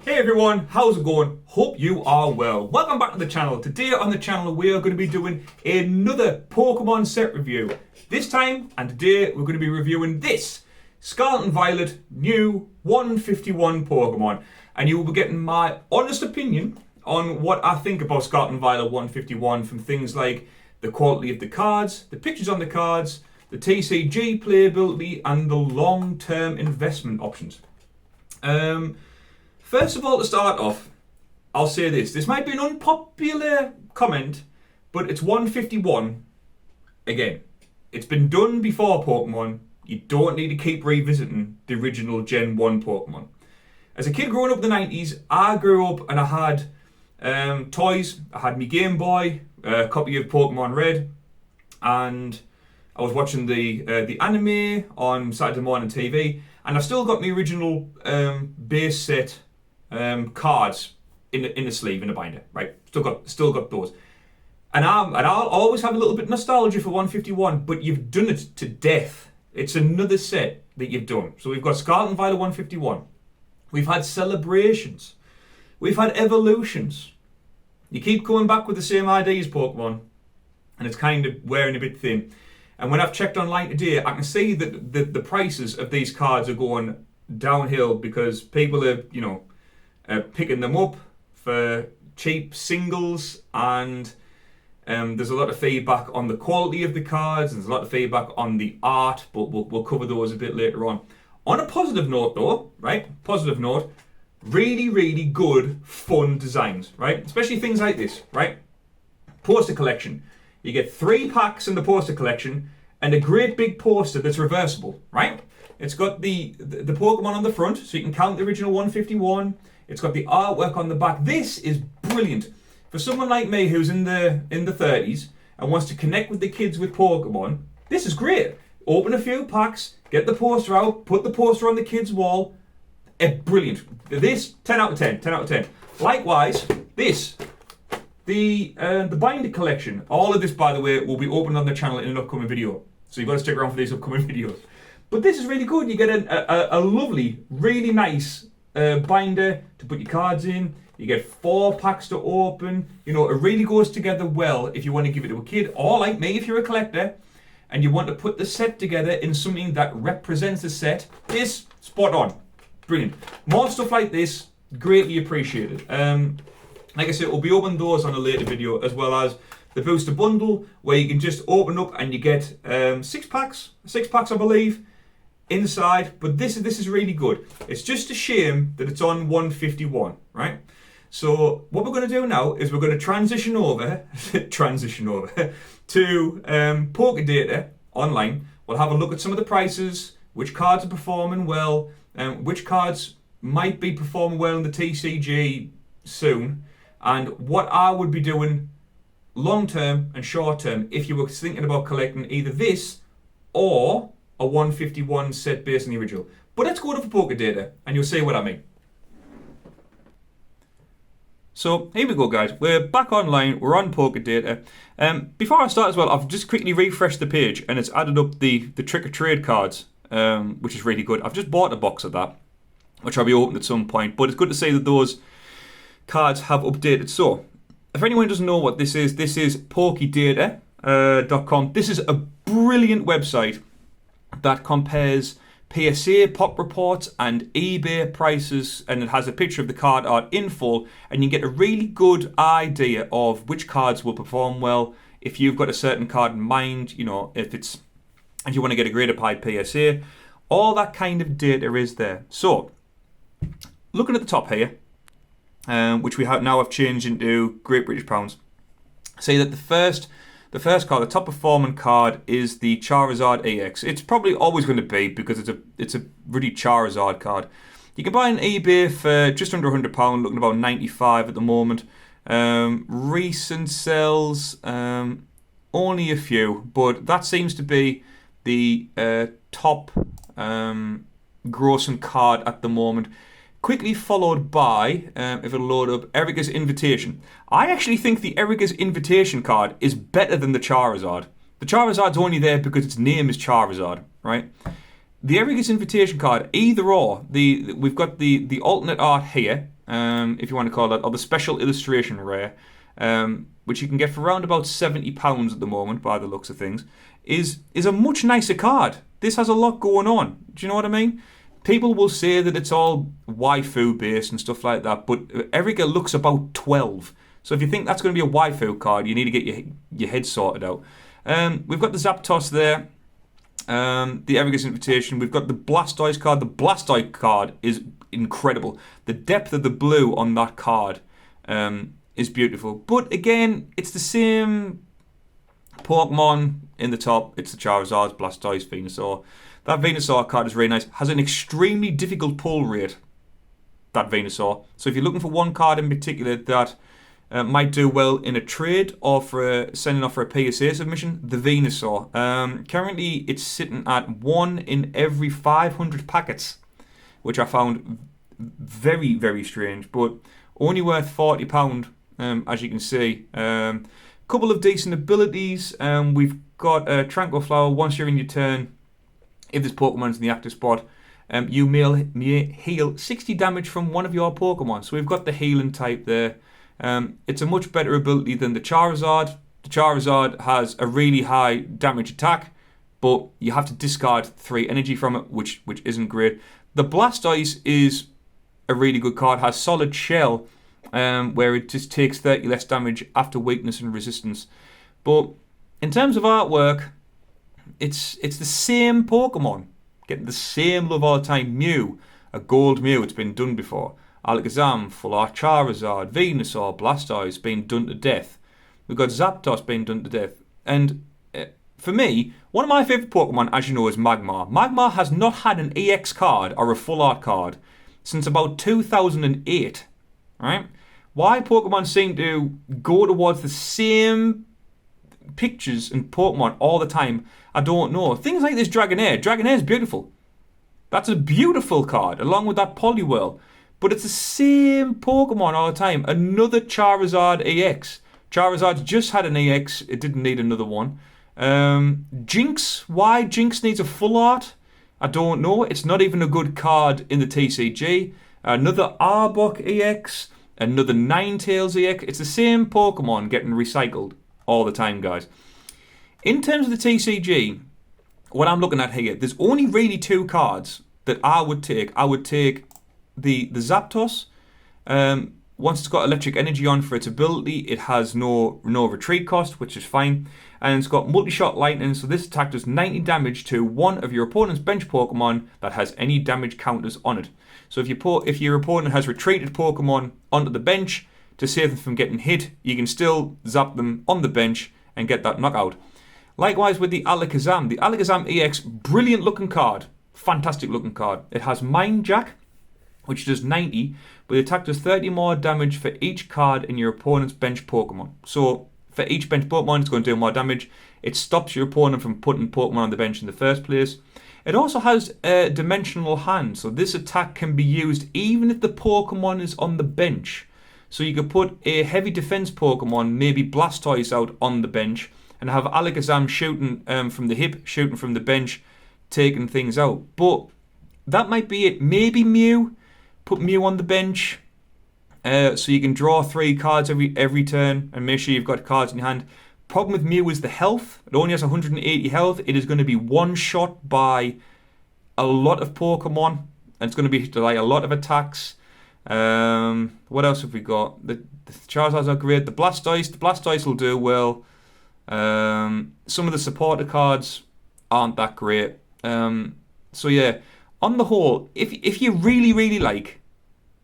Hey everyone, how's it going? Hope you are well. Welcome back to the channel. Today on the channel we are going to be doing another Pokemon set review. This time and today we're going to be reviewing this Scarlet and Violet new 151 Pokemon. And you will be getting my honest opinion on what I think about Scarlet and Violet 151 from things like the quality of the cards, the pictures on the cards, the TCG playability and the long-term investment options. First of all, to start off, I'll say this. This might be an unpopular comment, but it's 151. Again, it's been done before Pokemon. You don't need to keep revisiting the original Gen 1 Pokemon. As a kid growing up in the 90s, I grew up and I had toys. I had my Game Boy, a copy of Pokemon Red, and I was watching the anime on Saturday morning TV, and I've still got my original base set cards in the sleeve, in the binder, right? Still got those. And I'll always have a little bit of nostalgia for 151, but you've done it to death. It's another set that you've done. So we've got Scarlet and Violet 151. We've had celebrations. We've had evolutions. You keep coming back with the same ideas, Pokemon, and it's kind of wearing a bit thin. And when I've checked online today, I can see that the prices of these cards are going downhill because people are, picking them up for cheap singles, and there's a lot of feedback on the quality of the cards, and there's a lot of feedback on the art, but we'll cover those a bit later on. On a positive note though, right? Positive note, really, really good, fun designs, right? Especially things like this, right? Poster collection. You get 3 packs in the poster collection and a great big poster that's reversible, right? It's got the Pokemon on the front, so you can count the original 151. It's got the artwork on the back. This is brilliant. For someone like me who's in the 30s and wants to connect with the kids with Pokemon, this is great. Open a few packs, get the poster out, put the poster on the kids' wall. Brilliant. This, 10 out of 10, 10 out of 10. Likewise, this, the binder collection. All of this, by the way, will be opened on the channel in an upcoming video. So you've got to stick around for these upcoming videos. But this is really good. You get a lovely, really nice binder to put your cards in. You get 4 packs to open. It really goes together well if you want to give it to a kid, or like me if you're a collector and you want to put the set together in something that represents the set. This, spot on. Brilliant. More stuff like this, greatly appreciated. Like I said, we'll be opening those on a later video, as well as the booster bundle, where you can just open up and you get 6 packs I believe, inside. But this is really good. It's just a shame that it's on 151, right? So what we're going to do now is we're going to transition over to Poker Data online. We'll have a look at some of the prices, which cards are performing well, which cards might be performing well in the TCG soon, and what I would be doing long term and short term if you were thinking about collecting either this or a 151 set based on the original. But let's go to Poker Data and you'll see what I mean. So here we go, guys. We're back online. We're on Poker Data. Before I start as well, I've just quickly refreshed the page and it's added up the Trick or Trade cards, which is really good. I've just bought a box of that, which I'll be opening at some point. But it's good to see that those cards have updated. So if anyone doesn't know what this is PokeData.com. This is a brilliant website that compares PSA pop reports and eBay prices, and it has a picture of the card art in full, and you get a really good idea of which cards will perform well if you've got a certain card in mind, if you want to get a graded high PSA. All that kind of data is there. So looking at the top here, which we have now have changed into Great British Pounds, say that the first card, the top performing card, is the Charizard EX. It's probably always going to be, because it's a really Charizard card. You can buy an eBay for just under £100, looking about 95 at the moment. Recent sales, only a few, but that seems to be the top grossing card at the moment. Quickly followed by, if it'll load up, Erica's Invitation. I actually think the Erica's Invitation card is better than the Charizard. The Charizard's only there because its name is Charizard, right? The Erica's Invitation card, either or. We've got the alternate art here, if you want to call that, or the special illustration rare, which you can get for around about £70 at the moment by the looks of things, is a much nicer card. This has a lot going on. Do you know what I mean? People will say that it's all waifu based and stuff like that, but Erika looks about 12. So if you think that's going to be a waifu card, you need to get your head sorted out. We've got the Zapdos there. The Erika's Invitation. We've got the Blastoise card. The Blastoise card is incredible. The depth of the blue on that card is beautiful. But again, it's the same Pokemon in the top. It's the Charizard, Blastoise, Venusaur. That Venusaur card is really nice. Has an extremely difficult pull rate, that Venusaur. So if you're looking for one card in particular that might do well in a trade or for sending off for a PSA submission, the Venusaur. Currently, it's sitting at 1 in every 500 packets, which I found very, very strange, but only worth £40, as you can see. Couple of decent abilities. We've got a Tranquil Flower. Once you're in your turn, if this Pokemon's in the active spot, you may heal 60 damage from one of your Pokemon. So we've got the healing type there. It's a much better ability than the Charizard. The Charizard has a really high damage attack, but you have to discard 3 energy from it, which isn't great. The Blastoise is a really good card. Has solid shell, where it just takes 30 less damage after weakness and resistance. But in terms of artwork, it's the same Pokemon, getting the same love all the time. Mew, a gold Mew, it's been done before. Alakazam, Full Art Charizard, Venusaur, Blastoise being done to death. We've got Zapdos being done to death. And for me, one of my favourite Pokemon, as you know, is Magmar. Magmar has not had an EX card or a Full Art card since about 2008. Right? Why Pokemon seem to go towards the same pictures and Pokemon all the time, I don't know. Things like this Dragonair. Dragonair is beautiful. That's a beautiful card, along with that Poliwhirl. But it's the same Pokemon all the time. Another Charizard EX. Charizard's just had an EX. It didn't need another one. Jinx. Why Jinx needs a Full Art? I don't know. It's not even a good card in the TCG. Another Arbok EX. Another Ninetales EX. It's the same Pokemon getting recycled all the time, guys. In terms of the TCG, what I'm looking at here, there's only really 2 cards that I would take. I would take the Zapdos. Once it's got electric energy on for its ability, it has no retreat cost, which is fine. And it's got multi-shot lightning, so this attack does 90 damage to one of your opponent's bench Pokemon that has any damage counters on it. So if your opponent has retreated Pokemon onto the bench to save them from getting hit, you can still zap them on the bench and get that knockout. Likewise with the Alakazam EX, brilliant looking card, fantastic looking card. It has Mind Jack, which does 90, but the attack does 30 more damage for each card in your opponent's bench Pokemon. So for each bench Pokemon, it's going to do more damage. It stops your opponent from putting Pokemon on the bench in the first place. It also has a Dimensional Hand, so this attack can be used even if the Pokemon is on the bench. So you could put a heavy defense Pokemon, maybe Blastoise, out on the bench and have Alakazam shooting from the hip, shooting from the bench, taking things out. But that might be it. Maybe Mew. Put Mew on the bench so you can draw 3 cards every turn and make sure you've got cards in your hand. Problem with Mew is the health. It only has 180 health. It is going to be one-shot by a lot of Pokemon. And it's going to be like a lot of attacks. What else have we got? The Charizards are great. The Blastoise will do well. Some of the supporter cards aren't that great. So yeah, on the whole, if you really, really like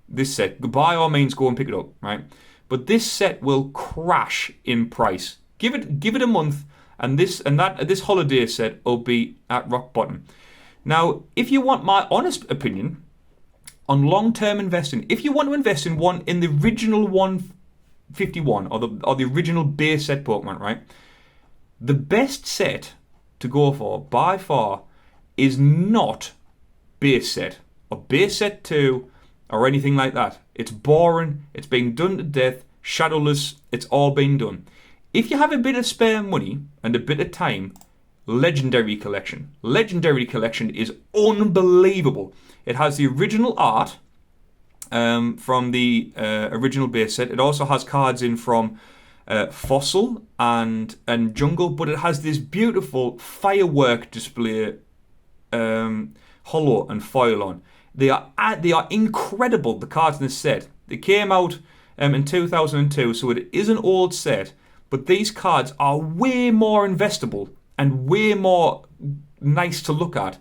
this set, by all means go and pick it up, right? But this set will crash in price. Give it a month, and this holiday set will be at rock bottom. Now, if you want my honest opinion on long-term investing, if you want to invest in the original 151 or the original base set Pokemon, right? The best set to go for by far is not base set or base set 2 or anything like that. It's boring. It's been done to death. Shadowless. It's all been done. If you have a bit of spare money and a bit of time, Legendary Collection. Legendary Collection is unbelievable. It has the original art from the original base set. It also has cards in from Fossil and Jungle, but it has this beautiful firework display holo and foil on. They are incredible, the cards in this set. They came out in 2002, so it is an old set, but these cards are way more investable and way more nice to look at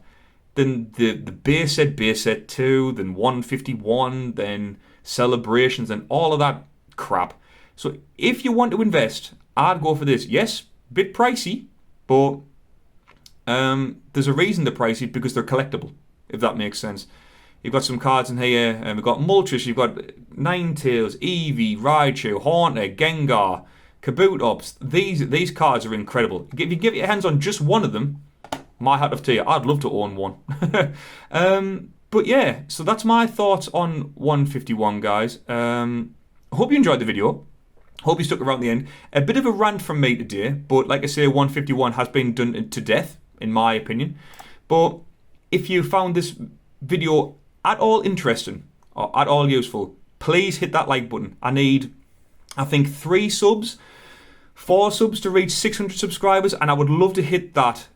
than the base set 2, then 151, then Celebrations, and all of that crap. So if you want to invest, I'd go for this. Yes, bit pricey, but there's a reason they're pricey, because they're collectible, if that makes sense. You've got some cards in here, and we've got Moltres, you've got Ninetales, Eevee, Raichu, Haunter, Gengar, Kabutops. These cards are incredible. If you get your hands on just one of them, my hat off to you. I'd love to own one. But yeah, so that's my thoughts on 151, guys. I hope you enjoyed the video. Hope you stuck around the end. A bit of a rant from me today, but like I say, 151 has been done to death, in my opinion. But if you found this video at all interesting or at all useful, please hit that like button. I need, I think, 4 subs to reach 600 subscribers, and I would love to hit that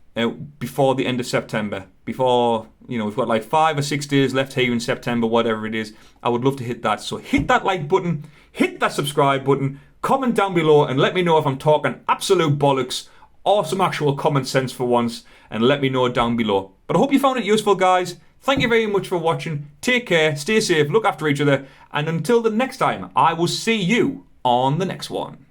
before the end of September. Before, we've got like 5 or 6 days left here in September, whatever it is. I would love to hit that. So hit that like button, hit that subscribe button, comment down below and let me know if I'm talking absolute bollocks or some actual common sense for once, and let me know down below. But I hope you found it useful, guys. Thank you very much for watching. Take care, stay safe, look after each other, and until the next time, I will see you on the next one.